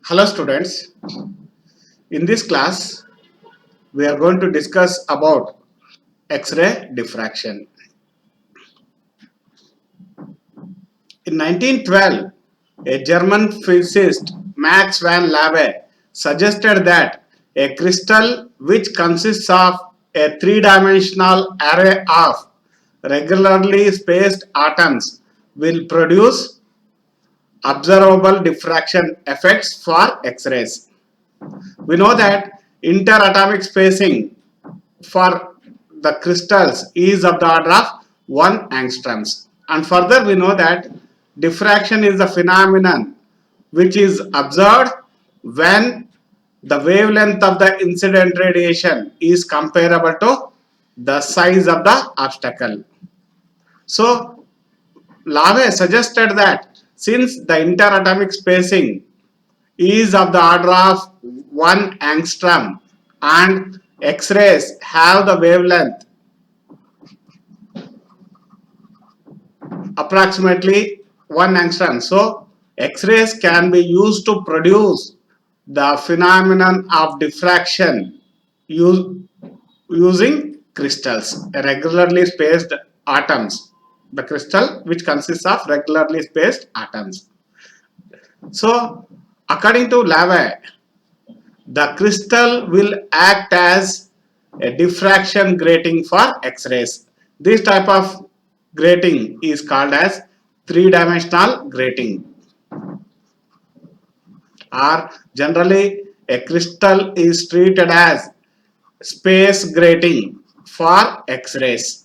Hello students, in this class we are going to discuss about X-ray diffraction. In 1912, a German physicist Max van Laue suggested that a crystal which consists of a three-dimensional array of regularly spaced atoms will produce observable diffraction effects for X-rays. We know that interatomic spacing for the crystals is of the order of 1 angstroms. And further we know that diffraction is the phenomenon which is observed when the wavelength of the incident radiation is comparable to the size of the obstacle. So Laue suggested that since the interatomic spacing is of the order of 1 angstrom and X-rays have the wavelength approximately 1 angstrom. So X-rays can be used to produce the phenomenon of diffraction using crystals, regularly spaced atoms. The crystal which consists of regularly spaced atoms. So according to Laue, the crystal will act as a diffraction grating for X-rays. This type of grating is called as three-dimensional grating, or generally a crystal is treated as space grating for X-rays.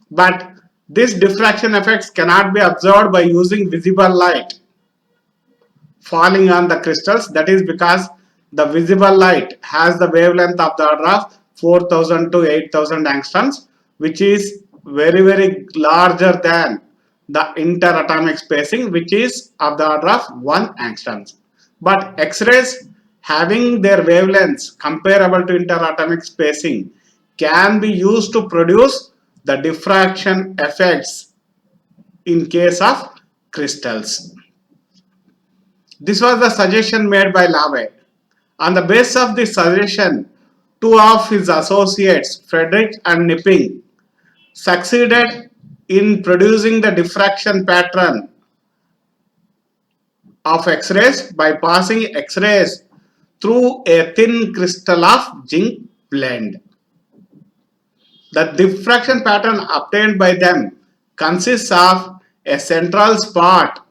But this diffraction effects cannot be observed by using visible light falling on the crystals. That is because the visible light has the wavelength of the order of 4000 to 8000 angstroms, which is very larger than the interatomic spacing, which is of the order of 1 angstroms. But X-rays having their wavelengths comparable to interatomic spacing can be used to produce the diffraction effects in case of crystals. This was the suggestion made by Laue. On the basis of this suggestion, two of his associates, Frederick and Knipping, succeeded in producing the diffraction pattern of X-rays by passing X-rays through a thin crystal of zinc blende. The diffraction pattern obtained by them consists of a central spot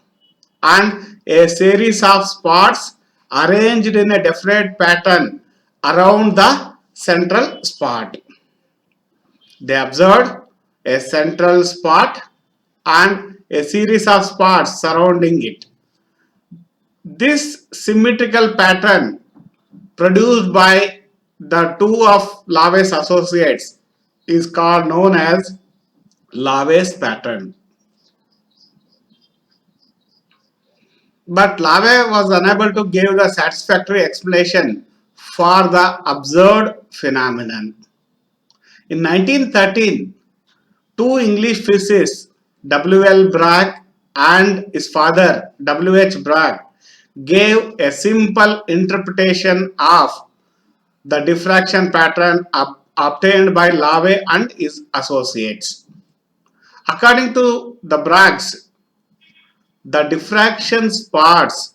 and a series of spots arranged in a definite pattern around the central spot. They observed a central spot and a series of spots surrounding it. This symmetrical pattern produced by the two of Laue's associates is known as Laue's pattern. But Laue was unable to give the satisfactory explanation for the observed phenomenon. In 1913, two English physicists, W. L. Bragg and his father, W. H. Bragg, gave a simple interpretation of the diffraction pattern obtained by Laue and his associates. According to the Braggs, the diffraction spots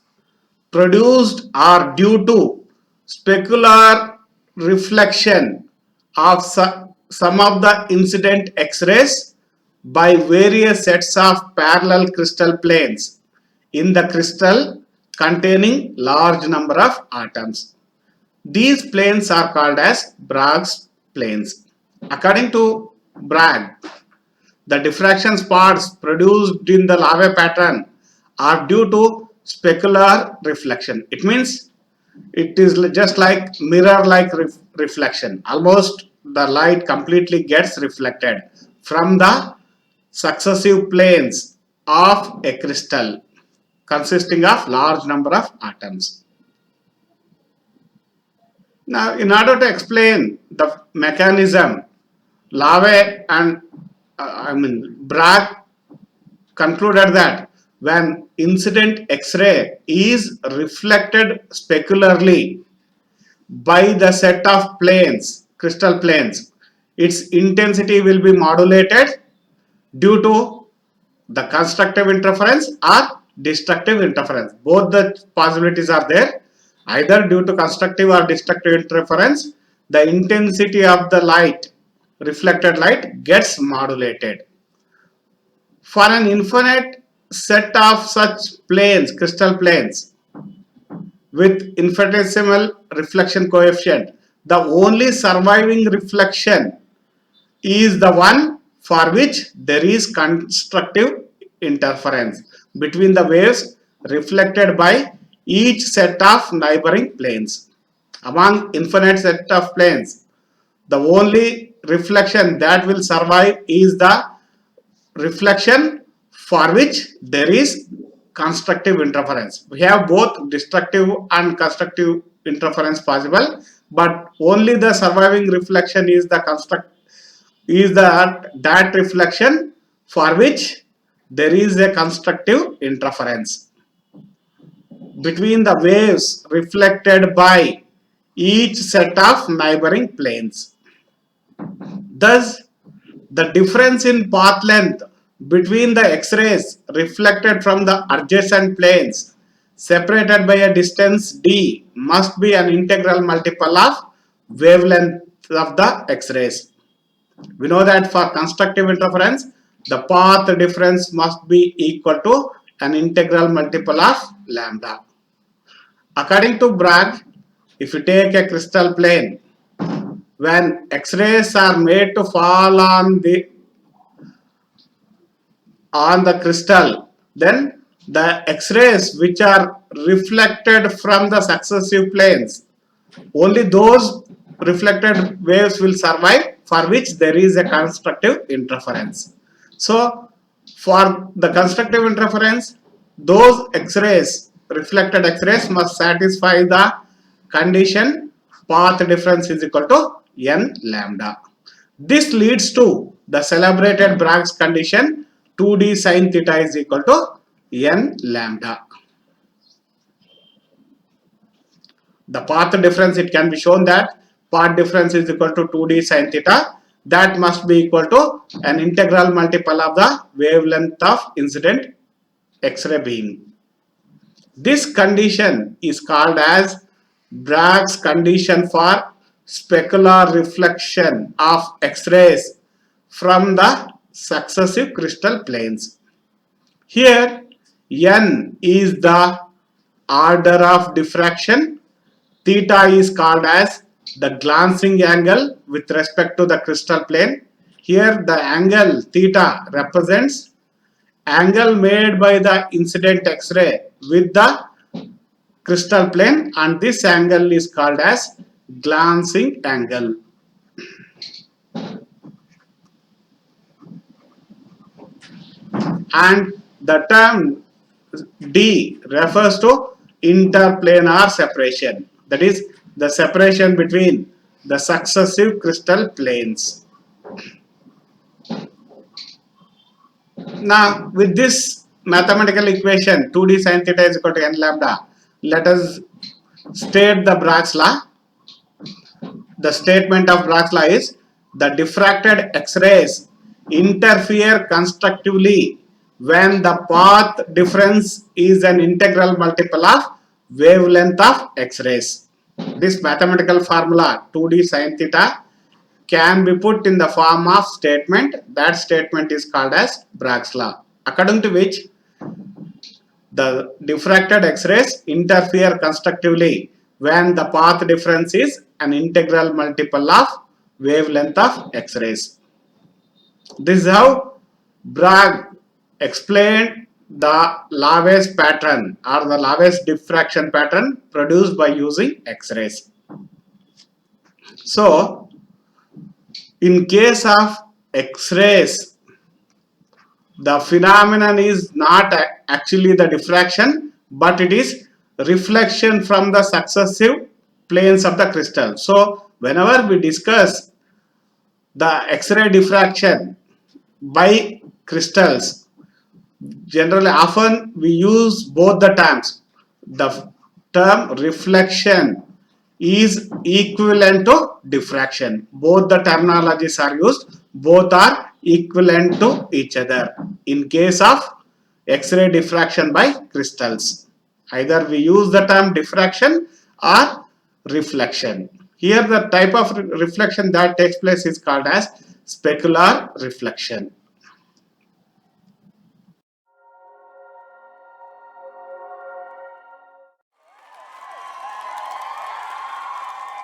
produced are due to specular reflection of some of the incident X-rays by various sets of parallel crystal planes in the crystal containing large number of atoms. These planes are called as Bragg's planes. According to Bragg, the diffraction spots produced in the Laue pattern are due to specular reflection. It means it is just like mirror-like reflection. Almost the light completely gets reflected from the successive planes of a crystal consisting of large number of atoms. Now, in order to explain the mechanism, Laue and Bragg concluded that when incident X-ray is reflected specularly by the set of planes, crystal planes, its intensity will be modulated due to the constructive interference or destructive interference. Both the possibilities are there. Either due to constructive or destructive interference, the intensity of the light, reflected light, gets modulated. For an infinite set of such planes, crystal planes, with infinitesimal reflection coefficient, the only surviving reflection is the one for which there is constructive interference between the waves reflected by each set of neighboring planes. Among infinite set of planes, the only reflection that will survive is the reflection for which there is constructive interference. We have both destructive and constructive interference possible, but only the surviving reflection is the that reflection for which there is a constructive interference between the waves reflected by each set of neighboring planes. Thus, the difference in path length between the X-rays reflected from the adjacent planes separated by a distance d must be an integral multiple of wavelength of the X-rays. We know that for constructive interference, the path difference must be equal to an integral multiple of lambda. According to Bragg, if you take a crystal plane, when X-rays are made to fall on the crystal, then the X-rays which are reflected from the successive planes, only those reflected waves will survive for which there is a constructive interference. So for the constructive interference, those X-rays, reflected X-rays, must satisfy the condition path difference is equal to n lambda. This leads to the celebrated Bragg's condition 2d sin theta is equal to n lambda. The path difference, it can be shown that path difference is equal to 2d sin theta. That must be equal to an integral multiple of the wavelength of incident X-ray beam. This condition is called as Bragg's condition for specular reflection of X-rays from the successive crystal planes. Here, n is the order of diffraction. Theta is called as the glancing angle with respect to the crystal plane. Here the angle theta represents angle made by the incident X-ray with the crystal plane, and this angle is called as glancing angle. And the term D refers to interplanar separation, that is the separation between the successive crystal planes. Now with this mathematical equation 2d sin theta is equal to n lambda, let us state the Bragg's law. The statement of Bragg's law is the diffracted X-rays interfere constructively when the path difference is an integral multiple of wavelength of X-rays. This mathematical formula 2d sin theta can be put in the form of statement. That statement is called as Bragg's law, according to which the diffracted X-rays interfere constructively when the path difference is an integral multiple of wavelength of X-rays. This is how Bragg explained the Lave's pattern or the Lave's diffraction pattern produced by using X-rays. So, in case of X-rays, the phenomenon is not actually the diffraction, but it is reflection from the successive planes of the crystal. So, whenever we discuss the X-ray diffraction by crystals, Generally, often we use both the terms. The term reflection is equivalent to diffraction. Both the terminologies are used, both are equivalent to each other. In case of X-ray diffraction by crystals, either we use the term diffraction or reflection. Here the type of reflection that takes place is called as specular reflection.